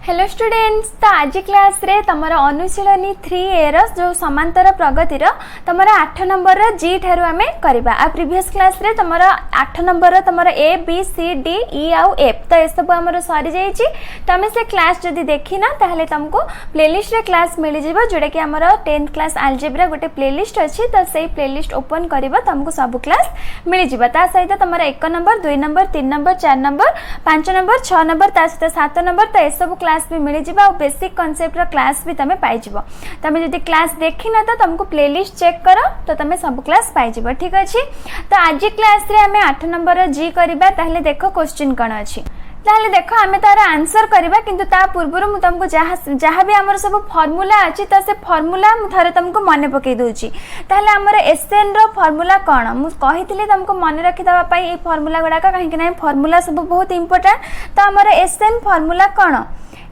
Hello students, तो आज class रे तमर अनुशीलनी 3A जो समांतर प्रगतिर तमर 8 नंबर जी ठारू आमे करबा। आ प्रीवियस क्लास रे तमर 8 नंबर तमर A B C D E आउ एफ तो ए सब हमर सरी जाईची। तमे से क्लास जदी देखी ना ताहले तुमको प्लेलिस्ट रे क्लास मिल जिवो जोडे कि हमर 10th क्लास अलजेब्रा गोटे प्लेलिस्ट अछि। तो सेही प्लेलिस्ट ओपन करबा तुमको सब क्लास मिल जिवो। ता सहित तमर 1 number 2 number 3 number 4 number 5 number 6 number ता सहित 7 नंबर तो ए सब क्लास भी मिल जाए। बेसिक कॉन्सेप्ट रो क्लास भी तमे पाई जिवो। तमे जदी क्लास देखी ना तो तुमको प्लेलिस्ट चेक करो तो तमे सब क्लास पाई जिवो। ठीक अछि। तो आज क्लास रे हमें 8 नंबर जी करबा। ताहले देखो क्वेश्चन कोन अछि। ताहले देखो हमें तार आंसर करबा, किंतु ता पूर्व मु तुमको जहाँ भी हमर सब फार्मूला अछि तो से फार्मूला मु थरे तुमको माने पकई दोची। ताहले हमर एसएन रो फार्मूला कोन मु कहितली तुमको माने रखि दबा पई ए फार्मूला गुडा का कहि कि नै फार्मूला सब बहुत इंपोर्टेंट। तो हमर एसएन फार्मूला कोन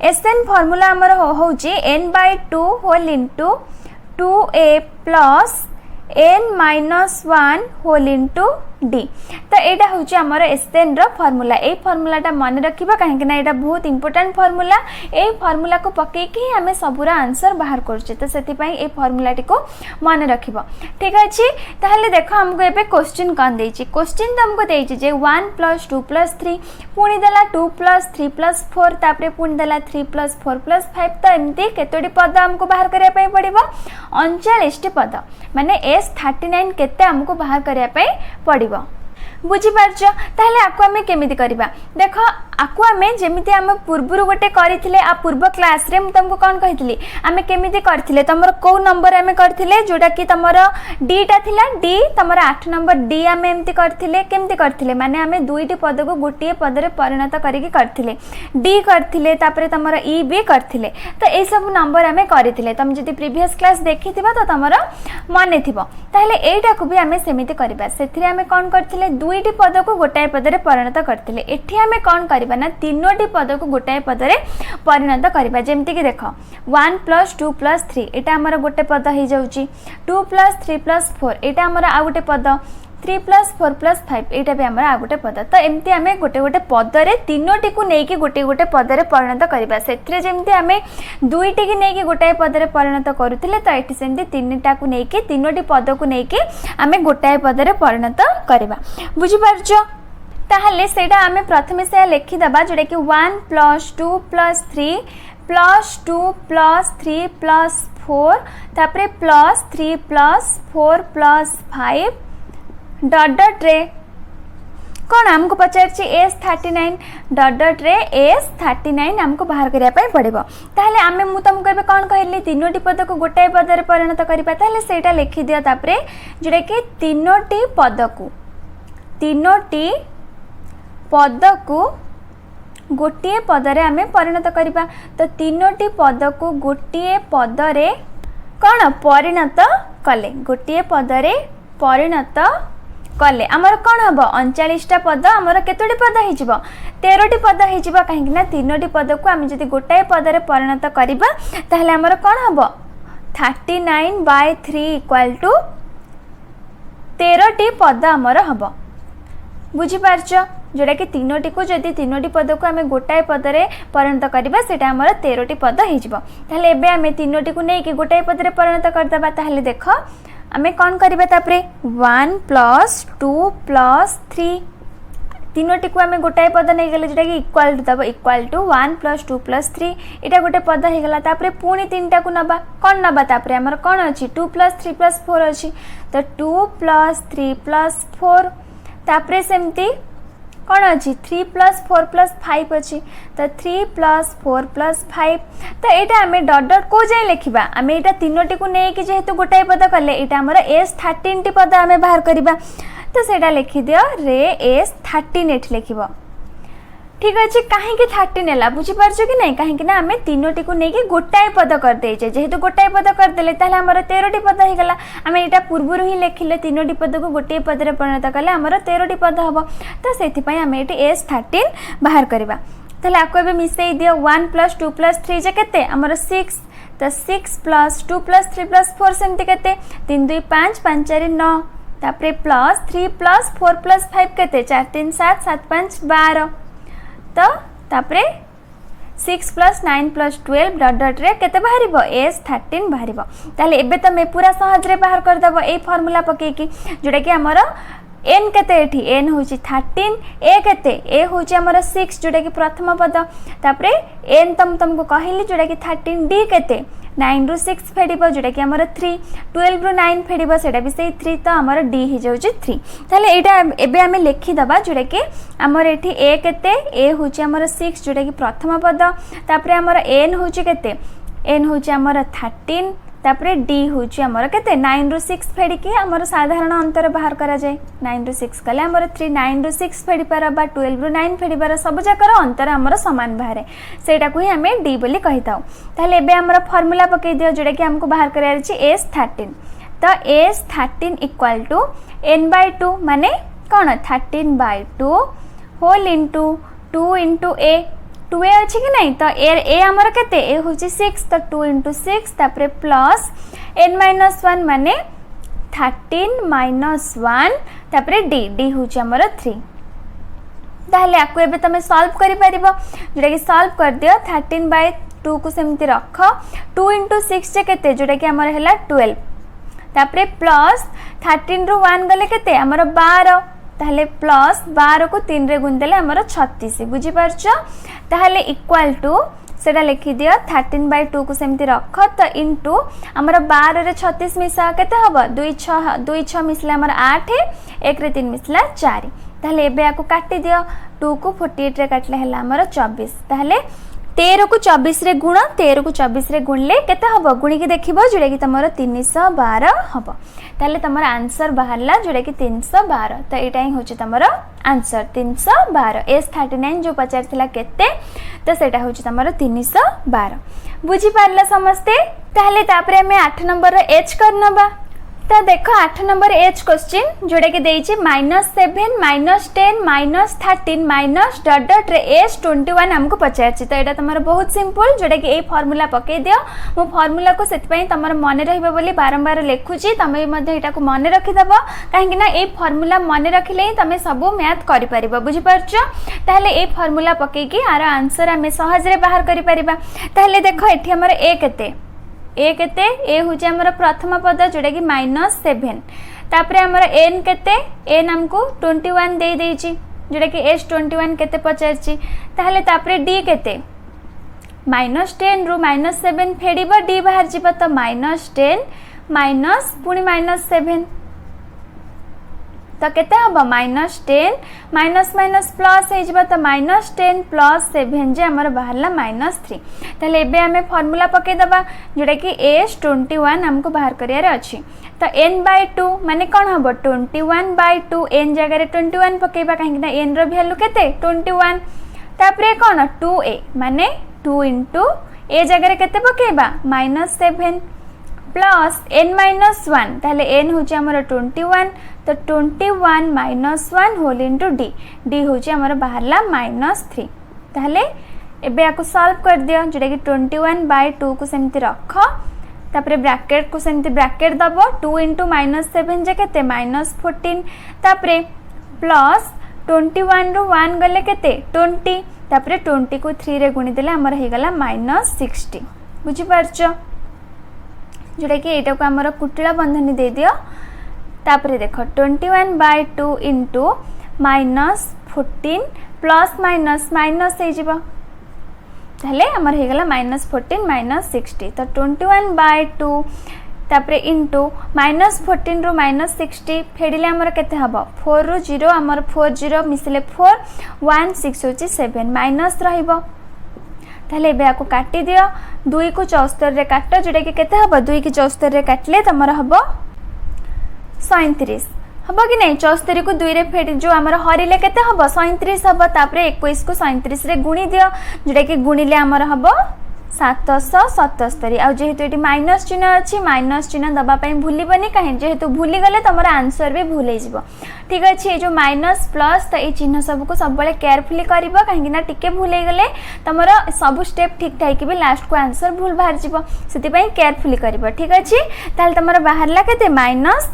एसएन फार्मूला हमर होउची n/2 whole into 2a plus n-1 whole into D. तो एटा होउची हमर एसएन रो फार्मूला। ए फार्मूलाटा मन रखिबा काहे कि ना एटा बहुत इंपोर्टेंट फार्मूला। ए फार्मूला को पके कि हमें सबुरा आंसर बाहर करछे। तो सेति पई ए फार्मूलाटी को मन रखिबो। ठीक अछि। ताहले देखो हमको एबे क्वेश्चन कोन देछि। क्वेश्चन तुमको देछि जे 1 + 2 + 3 पुनी देला 2 + 3 + 4 तापरे पुनी देला 3 + 4 + 5। तो एमती केतोडी पद हमको बाहर करिया पई पड़िबो 39 टी पद माने S39 केते हमको बाहर करिया पई पड़िबो। बुझी पारछ। ताहले आको हमें केमिति करबा देखो आको हमें जेमिति हम पूर्वरु गोटे करिथिले आ पूर्व क्लास रे हम तुमको कोन कहितली हमें केमिति करथिले तमर को नंबर हमें करथिले जोटा कि तमर डी टा थिला डी तमर 8 नंबर डी हमें एमति करथिले केमिति करथिले माने हमें दुईटी पद को गोटिए पद रे परिणत करिकि करथिले डी करथिले तापरे तमर ई बी करथिले। तो ए सब नंबर हमें करिथिले तुम जदी प्रीवियस क्लास देखिथिबा तो तमर माने थिबो। ताहले एटा को भी हमें सेमिति करबा। सेथिरे हमें कोन करथिले दुईटी पद को गोटाए पद रे परिणत करथिले। एठी हमें कोन करबा ना तीनोटी पद को गोटाए पद रे परिणत करबा। जेमति कि देखो 1 + 2 + 3 एटा हमर गोटे पद हे जाउची 2 + 3 + 4 एटा हमर आ गोटे पद 3 + 4 + 5 एटा भी हमर आ गोटे पद। तो एमति हमें गोटे गोटे पद रे तीनोटी को नै कि गोटे गोटे पद रे परिणत करबा। सेथिरे जेमति हमें दुईटी की नै कि गोटाए पद रे परिणत करूथिले तो एठी सेमति तीनटा को नै कि तीनोटी पद को नै कि हमें गोटाए पद रे परिणत करबा। बुझी पारछो। ताहले सेटा हमें प्रथमे से लिखि दबा जोटा कि 1 + 2 + 3 + 2 + 3 + 4 तापरे +3 + 4 + 5 डॉट डॉट रे कौन हमको पचारछि S39 डॉट डॉट रे S39 हमको बाहर करिया पई पड़िबो। ताहले आमे मु तुमको एबे कोन कहली तीनोटी पद को गोटाए पद रे परिणत करिबा। ताहले सेटा लिखि दियो तापरे जोटा कि तीनोटी पद को गोटिए पद रे हमें परिणत करिबा। तो तीनोटी पद को गोटिए पद रे कोन परिणत कले गोटिए पद रे परिणत कले आमर कोन हबो 39 टा पद आमर केतोटी पद हे जिवो 13 टी पद हे जिवो। काहे कि ना तीनोटी पद को हम जदी गोटाए पद रे परिणत करिबा ताहले आमर कोन हबो 39/3 = 13 टी पद आमर हबो। बुझी पारछ जोटा कि तीनोटी को जदी तीनोटी पद को हमें गोटाए पद रे परिणत करबा सेटा हमर 13 टी पद हे जिवो। ताहले एबे हमें तीनोटी को नै कि गोटाए पद रे परिणत कर दबा। ताहले देखो हमें कौन करबा तापरे 1 + 2 + 3 तीनोटी को हमें गोटाए पद नै गेले जेटा कि इक्वल टू दबो इक्वल टू 1 + 2 + 3 एटा गोटे पद हे गेला। तापरे पुनी तीनटा को नबा कोन नबा तापरे हमर कोन अछि 2 + 3 + 4 अछि। तो 2 + 3 + 4 तापरे सेमती कौन अच्छी 3 + 4 + 5 अच्छी। तो 3 + 4 + 5 तो यहाँ आम डट डट को जाए लिखा आम यहाँ तीनोटी को लेकिन जेहेतु गोटाए पद कले यहाँ आमर S13 टी पद आम बाहर करवा। तो सेटा लिखिदि रे S13 लिख ठीक अच्छे कहीं 13 है बुझीपार कि नहीं कहीं आम तीनोटी को लेकिन गोटाए पद करदे जेहेतु गोटाए पद करदे आमर 13 टी पद होगा। आम यहाँ पूर्व ही लिखिले तीनोटी पद को गोटे पद में परिणत कले आमर 13 टी पद हम। तो से आम ये S13 बाहर करवा। ताहले आपको एबे मिसई दियो 1 + 2 + 3 जे केते हमर 6। तो 6 + 2 + 3 + 4 सेमती केते 3 2 5 5 4 9 तापरे +3 + 4 + 5 केते 4 3 7 7 5 12। तो तापरे 6 प्लस 9 प्लस 12 डट डट रे केते बाहरिबो एस 13 बाहरिबो। ताले एबे तमे पूरा सहज रे बाहर कर दबो ए फार्मूला पके कि जोटा कि हमर एन केते एठी एन होची 13 ए केते ए होची हमर 6 जोटा कि प्रथम पद तापरे एन तुमको कहली जोटा कि 13 डी केते 9 रु 6 फेडिबो जोटा कि हमर 3 12 रु 9 फेडिबो सेटा भी सही 3 तो हमर डी ही जाउची 3। ताले एटा एबे हमें लिखि दबा जोटा कि हमर एठी ए केते ए होची हमर 6 जोटा कि प्रथम पद तापरे हमर एन होची केते एन होची हमर 13 तापरे डी होची हमर केते 9 रु 6 फेडी कि हमर साधारण अंतर बाहर करा जाय 9 रु 6 कले हमर 3 9 रु 6 फेडी पारा बा 12 रु 9 फेडी पारा सब जाकर अंतर हमर समान बाहरे सेटा को ही हमें डी बोली कहिताउ। ताले एबे हमर फार्मूला पके दियो जोटा कि हमको बाहर करिया अछि एस 13 तो S 13 equal to n by 2 माने कोन 13 by 2 whole into 2 into a 2a अच्छी कि नहीं तो ए हमर केते ए होची 6 तो 2 into 6 तापरे प्लस n minus 1 माने 13 minus 1 तापरे डी होची हमर 3। ताहले आकु एबे तमे सॉल्व करि परिबो जोटा कि सॉल्व कर दियो 13 by 2 को सेमति रख 2 into 6 जे केते जोटा कि हमर हैला 12 तापरे प्लस 13 रु 1 गले केते हमर 12 ताहले प्लस 12 को 3 रे गुण देले हमर 36 बुझी परछो। ताहले इक्वल टू सेटा लिखि दियो 13 by 2 को सेमति रख तो इनटू हमर 12 रे 36 मिसा केते हबो 2 6 मिसले हमर 8 1 रे 3 मिसला 4। ताहले एबे आको काटी दियो 2 को 48 रे काटले हला हमर 24 ताहले 13 को 24 रे गुण 13 को 24 रे गुणले केते हबो गुणी के देखिबो जोडा कि तमरो 312 हबो। ताले तमरो आंसर बाहरला जोडा कि 312 तो एटा ही होची तमरो आंसर 312 एस 39 जो पचार थिला केते तो सेटा होची तमरो 312 बुझी पारला समस्ते। ताले तापरे हमें 8 नंबर रो एच करनबा तो देखो 8 नंबर एच क्वेश्चन जोड़ा कि देइछि -7 -10 -13 डट डट रे एस 21 हमको पचारछि तो एटा तमरो बहुत सिंपल जोड़ा कि ए फार्मूला पके दियो मो फार्मूला को सेत पई तमरो मने रहिबो बोली बारंबार लेखुछि तमे मध्ये एटा को मने रखि दबो काहे ना ए फार्मूला मने रखिले ही तमे सब मैथ करि परिबो बुझि परछो। ताहले ए फार्मूला पके कि आरो आंसर हमें सहज रे बाहर करि परिबा। ताहले देखो एठी हमर ए केते ए केते ए होची हमर प्रथम पद जोडा कि -7 तापरे हमर n केते n हमको 21 दे देछि जोडा कि s 21 केते पचारछि ताहले तापरे d केते -10 रु -7 फेडिबो d बाहर जिवो तो -10 माइनस पुनी -7 तो केते हबो -10 माइनस माइनस प्लस हे जिवो तो -10 प्लस 7 जे हमर बाहरला -3 ताले एबे हमें फार्मूला पके दबा जोडा कि s 21 हमको बाहर करिया रे अछि तो n by 2 माने कोन हबो 21 by 2 n जगह रे 21 पकेबा काहे कि n रो वैल्यू केते 21 तापरे कोन 2a माने 2 into a जगह रे केते पकेबा -7 प्लस n-1 ताहले n होची हमर 21 तो 21 -1 होल इनटू d होची हमर बाहरला -3 ताहले एबे आको सॉल्व कर दियो जेटा कि 21 by 2 को सेमति रख तापरे ब्रैकेट को सेमति ब्रैकेट दबो 2 into -7 जे केते -14 तापरे प्लस 21 रो 1 गले केते 20 तापरे 20 को 3 रे गुणी देले हमर हे गला -60 बुझी परछो जोटा कि एटा को हमर कुटिला बंधनी दे दियो तापरे देखो 21 by 2 into -14 plus minus minus हे जिवो ताले हमर हे गला -14 -60 तो 21 by 2 तापरे इनटू -14 रो -60 फेडिले हमर केते हबो 4 रो 0 हमर 4 0 मिसले 4 1 6 होची 7 माइनस रहिबो ताले बे आको काटी दियो 2 को 74 रे काटो जेटा कि केते हबो 2 की 74 रे काटले तमर हबो 37 हबो कि नहीं 74 को 2 रे फेड जो हमर हरिले केते हबो 37 हबो तापरे 21 को 37 रे गुणी दियो जेटा कि गुणिले हमर हबो 777 आ जेहेतु एटी माइनस चिन्ह अछि माइनस चिन्ह दबा पई भूलिबनी काहे जेहेतु भूली गले तमरा आंसर भी भूल जिवो ठीक अछि जो माइनस प्लस त ए चिन्ह सब को सब बळे केयरफुली करबो काहे ना टिके भूले गले तमरा सब स्टेप ठीक ठाक कि भी लास्ट को आंसर भूल बाहर जिवो सेति पई केयरफुली करबो ठीक अछि ताल तमरा बाहरला केते माइनस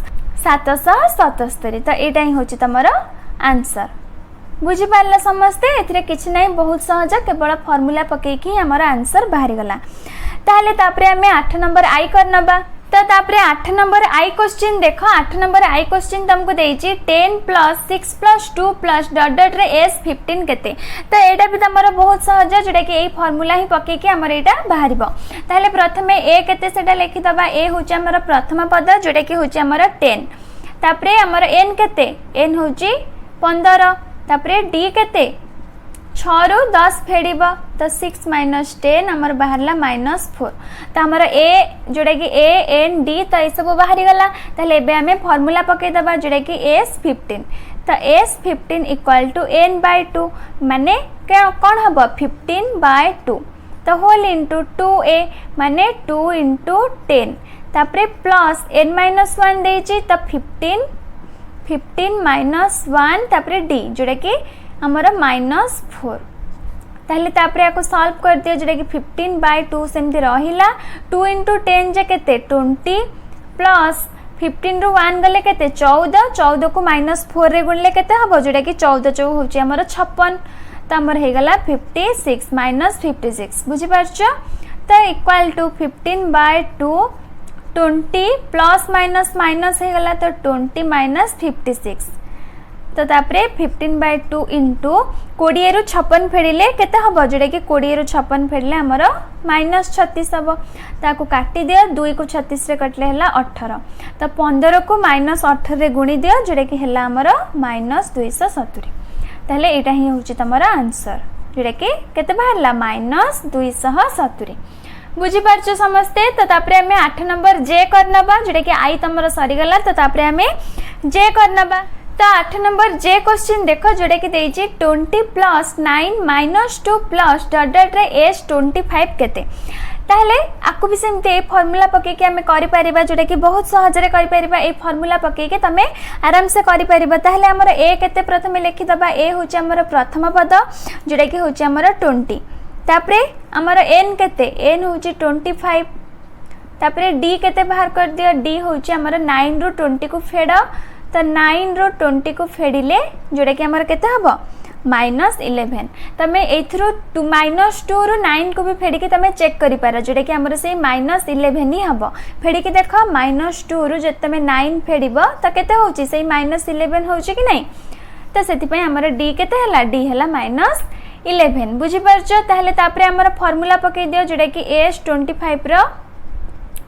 777 तो एटा ही होछि तमरा आंसर बुझी पारला समस्ते एथिरे किछि नै बहुत सहज केवल फार्मूला पकेकी हमर आंसर बाहरी गला। ताहले तापरे हमें 8 नंबर आई करनबा तो तापरे 8 नंबर आई क्वेश्चन देख 8 नंबर आई क्वेश्चन तुमको देछि 10 plus 6 plus 2 plus dot dot रे एस 15 केते तो एटा भी तमरो बहुत सहज जोटा कि एई फार्मूला ही पके कि हमर एटा बाहरिबो। ताहले प्रथमे ए केते सेटा लिखि दबा ए होची हमर प्रथम पद जोटा कि होची हमर 10 तापरे हमर n केते n होची 15 तापरे d केते 6 रु 10 फेड़ब तो 6 माइनस 10 आमर बाहरला -4 तो आमर ए जोड़ा कि ए एन डी तो ये सब बाहरी गला। ताहले एबे हमें फार्मूला पके दबा जोड़ा कि एस 15 तो S 15 equal to n by 2 माने कौन हम 15 बाय 2 तो होल इंटू 2a माने 2 इंटू 10 तापरे प्लस n माइनस 1 देछि तो 15 माइनस 1 तापरे d जोड़ा कि हमारा -4 ताहले तापरे याको सॉल्व कर दियो जोटा कि 15 बाय 2 सेमती रहिला 2 इंटू 10 जे केते 20 प्लस 15 रु 1 गले केते 14 को -4 रे गुणले केते हबो जोटा कि 14 चौ होची हमर 56 तो हमर हे गला 56 माइनस 56 बुझी पारछो तो equal to 15 by 2 20 plus minus minus हे गला तो 20 माइनस 56 तो तापरे 15 बाय 2 इंटू 20 रु 56 फेड़िले केते हबो जोटा कि 20 रु 56 फेड़िले हमर -36 हबो ताको काटी दियो 2 को 36 रे कटले हला 18 तो 15 को -18 रे गुणी दियो जोटा कि हला हमर -270 ताहले एटा ही होची तमरा आंसर जोटा कि केते बाहरला -270 बुझी पारछो समस्ते। तो तापरे हमें 8 नंबर जे करनबा जोटा कि आई तमरा सरी गला तो तापरे हमें जे करनबा तो 8 नंबर जे क्वेश्चन देखो जोटा कि देछि 20 plus 9 minus 2 plus dot dot रे एस 25 केते ताहले आकु भी सेमते ए फार्मूला पके कि हमें करि परिबा जोटा कि बहुत सहज रे करि परिबा ए फार्मूला पके कि तमे आराम से करि परिबा। ताहले हमर ए केते प्रथमे लिखि दबा ए होछि हमर प्रथम पद जोटा कि होछि हमर 20 तापरे हमर n केते n होछि 25 तापरे d केते बाहर कर दियो d होछि हमर 9 रु 20 को फेड तो 9 रु 20 को फेडिले जोटा कि हमर केते हबो -11 तमे एथरो -2 रु 9 को भी फेडी के तमे चेक करि पारा जोटा कि हमर से -11 ही हबो फेडी के देखो -2 रु जे तमे 9 फेडिबो तो केते होची से -11 होची कि नहीं तो सेति पय हमर d केते हला d हला -11 बुझी परछो। ताहले तापरे हमर फार्मूला पके दियो जोटा कि s25 रो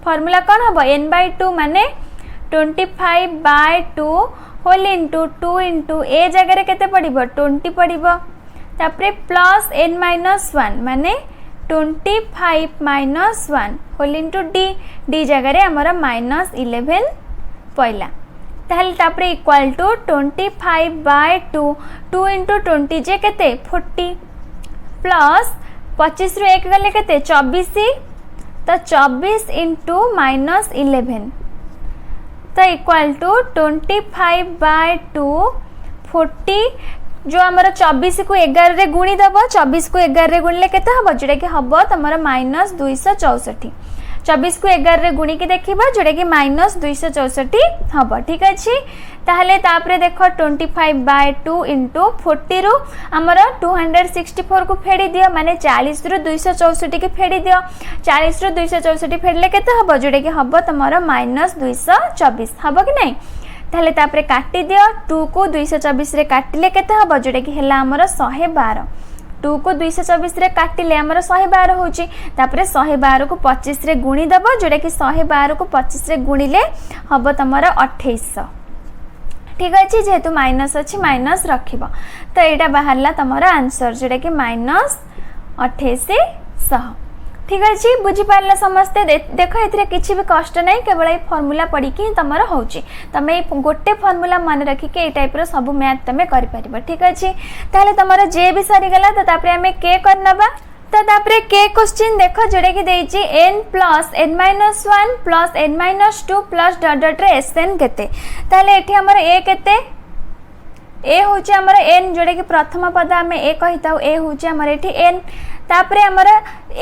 फार्मूला कोन हबो n बाय 2 माने 25 बाय 2 होल इंटू 2 इंटू ए जगह केते पड़िबो 20 पड़िबो तापरे प्लस n माइनस 1 माने 25 माइनस 1 होल इंटू d जगह रे हमर -11 पइला ताहले तापरे इक्वल टू 25 बाय 2 इंटू 20 जे केते 40 प्लस 25 रु 1 गले केते 24 तो 24 इंटू -11 तो इक्वल टू 25 बाय 2 40 जो हमर 24 को 11 रे गुणी दबो 24 को 11 रे गुणले केते हबो जोटा कि हबो तमरा -264 24 को 11 रे गुणी के देखिबा जोटा कि -264 हबो ठीक अछि। ताहले तापरे देखो 25 बाय 2 इंटू 40 रु हमर 264 को फेडी दियो माने 40 रु 264 के फेडी दियो 40 रु 264 फेडले केते हबो जोटा कि हबो तमरा -224 हबो कि नहीं ताहले तापरे काटी दियो 2 को 224 रे काटिले केते हबो जोटा कि हला हमर 112 2 को 224 रे काटिले हमर 112 होची तापरे 112 को 25 रे गुणी दबो जोटा कि 112 को 25 रे गुणिले हबो तमरा 2800 ठीक अच्छे जेहेतु माइनस अच्छी माइनस रखिबो तो एटा बाहरला तमरा आंसर जोटा कि -2800 ठीक अच्छे बुझी पारला समस्ते देखो एथिरे किछि भी कष्ट नहीं केवल ए फार्मूला पढ़ी कि तमरा होची तमे गोटे फार्मूला मन रखी के ए टाइप रो सब मैथ तमे करि परिबो ठीक अच्छे ताले तमरा जे भी सरी गला तो तापरे हमें के करनबा तो तापरे के क्वेश्चन देखो जोटा कि देछि n plus n minus 1 plus n minus 2 plus dot dot रे sn केते ताले एठी हमर a केते a होची हमर n जोटा कि प्रथम पद हमें a कहिताउ a होची हमर एठी n तापरे हमर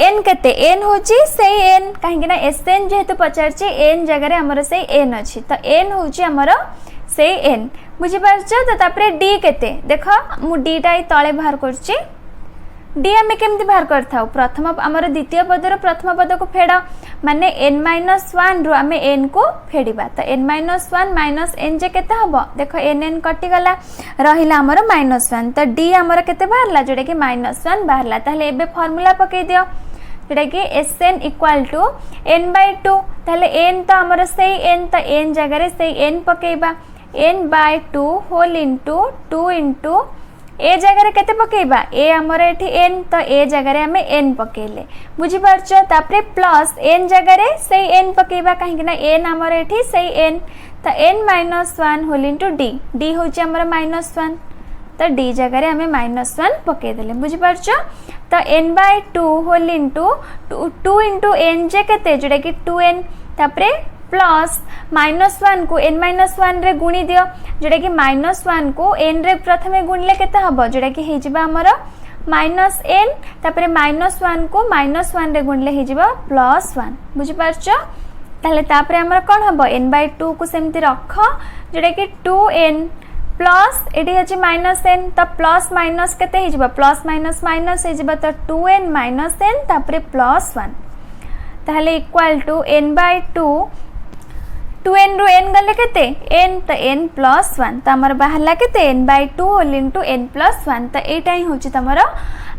n केते n होची सेही n काहे कि ना sn जेहेतु पचारची n जगह रे हमर सेही n अछि तो n होची हमर से एन बुझीपारछ। तो तापर डी केते देख मु डीटा तले बाहर करछि डी आम केमती बाहर कर प्रथम आमर द्वितीय पदर प्रथम पद को फेड़ माने n माइनस वन रु आम n को फेड़ा तो n minus one minus n जे केते हम देख n n कटिगला रहा आमर माइनस वन तो डी आमर केते बाहरला जोटा कि माइनस वन बाहरला ताहले एबे फॉर्मूला पकई दियो जोटा कि Sn equal to n by two ताहले n तो आमर से n तो n जगह से n पकेबा n by two whole into two into ए जगह केते पकेबा ए आमर एठी n तो ए जगह आम n पकेले बुझीपारछ। तापरे प्लस n जगह से n पकेबा कहीं ना n आमर एठी से n तो n minus one whole into D D हूँ आमर माइनस वन तो डी जगह आम माइनस वन पकईदे बुझीपारछ। तो n by two whole into two into N जे केते जोटा कि 2n तापरे प्लस माइनस वन को n माइनस वन रे गुणी दियो जोटा कि माइनस वन को n रे प्रथमे गुणले केते हबो जोटा कि हे जिबा हमर माइनस n तापरे माइनस वन को माइनस वन रे गुणले हे जिबा प्लस वन बुझी पारछ। ताहले तापरे हमर कोन हबो n बाय टू को सेमती रख जोटा कि 2n प्लस एटी अछि माइनस n तो प्लस माइनस केते हे जिबा प्लस माइनस माइनस हे जिबा तो 2n माइनस n तापरे प्लस वन ताहले equal to n by two 2n रु n गले केते n तो n प्लस वन तो आमर बाहरला केते n by two whole into n plus one तो एटा ही होची तमरो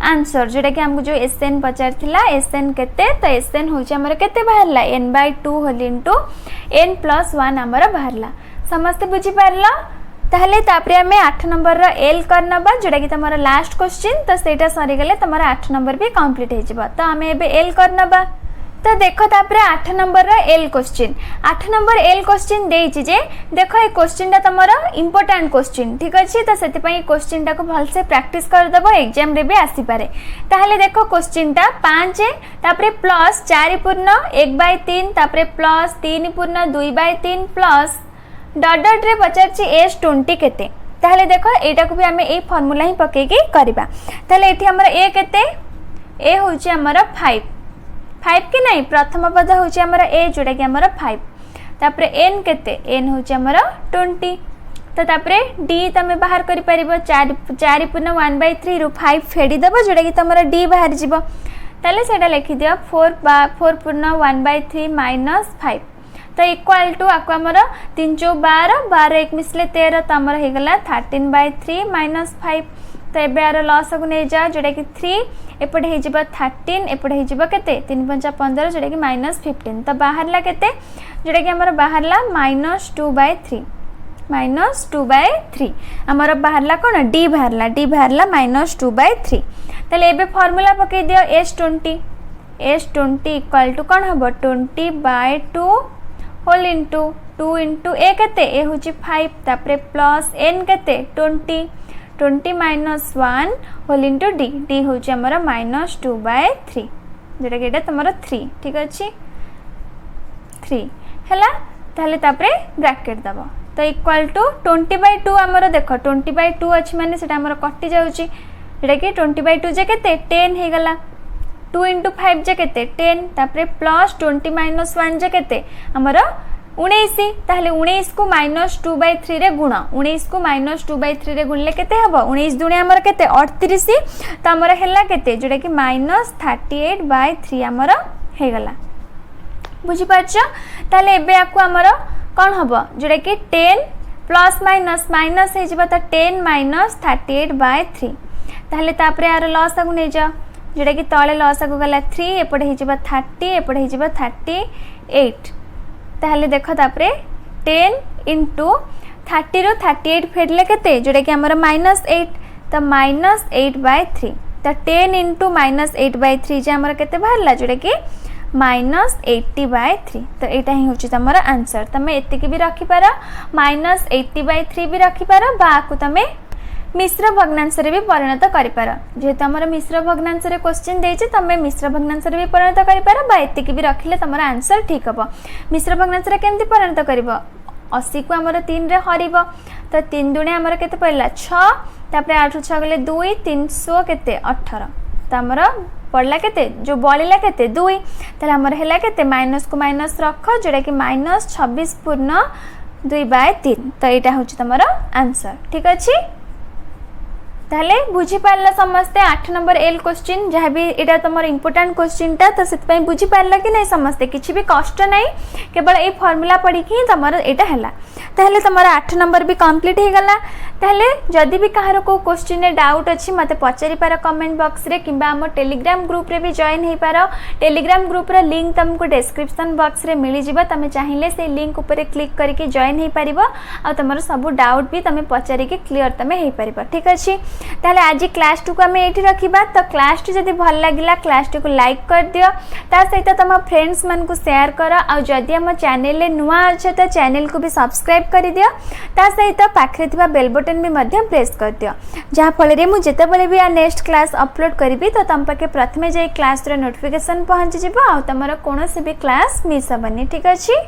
आंसर जोटा कि हमको जो Sn पचार थिला Sn केते तो Sn होची हमर केते बाहरला n by two whole into n plus one आमर बाहरला समस्त बुझी पारला। ताहले तापरे हमें 8 नंबर रो एल करनबा जोटा कि तमरो लास्ट क्वेश्चन तो सेटा सरी गले तमरो 8 नंबर भी कंप्लीट हे जिवो तो हमें एबे एल करनबा। तो देखो तापरे 8 नंबर रो एल क्वेश्चन 8 नंबर एल क्वेश्चन देइछि जे देखो ए क्वेश्चन ता तमरो इंपोर्टेंट क्वेश्चन ठीक अछि तो सेति पई क्वेश्चन टा को भल से प्रैक्टिस कर दबो एग्जाम रे भी आसी पारे। ताहले देखो क्वेश्चन टा 5 तापरे प्लस 4 पूर्ण 1/3 तापरे प्लस 3 पूर्ण 2/3 प्लस डॉट डॉट रे पचारछि S20 केते ताहले देखो एटा को भी हमें ए फार्मूला ही पके के करबा। ताहले एठी हमर ए केते ए होछि हमर 5 कि नहीं प्रथम पद होछि हमर ए जोटा कि हमर 5 तापरे n केते n होछि हमर 20 तो तापरे d तमे बाहर करि परिबो 4 पूर्ण 1/3 रु 5 फेडी देबो जोटा कि तमर d बाहर जिवो ताले सेटा लिखि दियो 4 पूर्ण 1/3 माइनस 5 तो इक्वल टू आको हमर 3 चौ 12 12 1 मिसले 13 तो हमर हे गला 13/3 माइनस 5 तो एबे आरो लॉस को नै जा जोटा कि 3 एपटे हे जिबा 13 एपटे हे जिबा केते 3 5 15 जोटा कि माइनस 15 तो बाहरला केते जोटा कि हमर बाहरला -2/3 -2/3 हमर बाहरला कोन d बाहरला -2/3 तले एबे फार्मूला पके दियो S20 इक्वल टू कोन हबो 20/2 होल इंटू 2 इंटू ए केते ए होची 5 तापरे प्लस n केते 20 माइनस 1 होल इंटू डी होची हमर -2/3 जेटा कि एटा तमरो 3 ठीक अछि 3 हला ताले तापरे ब्रैकेट दबो तो इक्वल टू 20/2 हमर देखो 20/2 अछि माने सेटा हमर कटि जाउची जेटा कि 20/2 जे केते 10 हे गला 2 इंटू 5 जे केते 10 तापरे प्लस 20 माइनस 1 जे केते हमर 19 ताहले 19 को -2/3 रे गुण 19 को -2/3 रे गुणले केते हबो 19 दुने हमर केते 38 त हमर हेला केते जोटा कि -38/3 हमर हे गला बुझी पाछ। ताहले एबे आकु हमर कोन हबो जोटा कि 10 प्लस माइनस माइनस हे जिबा त 10 -38/3 ताहले तापरे आरो लॉस आगु नै जा जोटा कि तले लॉस आगु गला 3 एपटे हे जिबा 30 एपटे हे जिबा 38 ताहले देखो तापरे 10 इंटू 30 रो 38 फेडले केते जोटा कि हमर -8 तो -8/3 तो 10 इंटू -8/3 जे हमर केते बाहरला जोटा कि -80/3 तो एटा ही होची तमर आंसर तमे एते के भी रखि पारा -80/3 भी रखि पारा बाकु तमे मिश्र भग्नांश रे भी परिणत करि पारा जेहेतु हमर मिश्र भग्नांश रे क्वेश्चन देछि तमे मिश्र भग्नांश रे भी परिणत करि पारा बा एते के भी रखिले तमर आंसर ठीक हबो। मिश्र भग्नांश रे केमति परिणत करबो 80 को हमर 3 रे हरिबो तो 3 दुने हमर केते पड़ला 6 तापरे 8 6 गले 2 300 केते 18 तो हमर पड़ला केते जो बळिला केते 2 तले हमर हेला केते माइनस को माइनस रख जोटा कि -26 पूर्ण 2/3 तो यहाँ हूँ तुम आंसर ठीक अच्छे ताहले बुझी पारला समस्ते 8 नंबर एल क्वेश्चन जहाँ भी एटा तुम इंपोर्टेंट क्वेश्चन टा तो से बुझी पारला कि नहीं समस्ते किसी भी कष्ट नहीं केवल ये फॉर्मूला पढ़ी ही तुम यहाँ है ताहले तुम 8 नंबर भी कंप्लीट हो गला ताहले जदि भी कहार को क्वेश्चन रे डाउट अच्छी मत पचारि पार कमेंट बॉक्स रे किंबा आम टेलीग्राम ग्रुप रे भी जॉइन हो पार टेलीग्राम ग्रुप रो लिंक तुमको डिस्क्रिप्शन बॉक्स रे मिल जिवो तमे चाहिए से लिंक ऊपर क्लिक करके जॉइन हो पारिबो आ तुमर सब डाउट भी तमे पचारि के क्लियर तमे हो पारिबो ठीक अच्छे ताहले आज क्लास 2 को आम ये रखा तो क्लास 2 जब भल लगे क्लास 2 को लाइक कर दियो ता सहित तुम फ्रेंड्स मान को शेयर कर आ जदि आम चैनल नुआ अच्छे तो चैनल को भी सब्सक्राइब कर दियो ता सहित पाखरे थिबा बेल बटन भी मध्य प्रेस कर दियो जहाँ फल रे मु जेतेबेले भी नेक्स्ट क्लास अपलोड करी तो तुम पाखे प्रथमे जाई क्लास रो नोटिफिकेशन पहुँची जिवो आ तुमर कोनोसी भी क्लास मिस हेबनी ठीक अच्छे।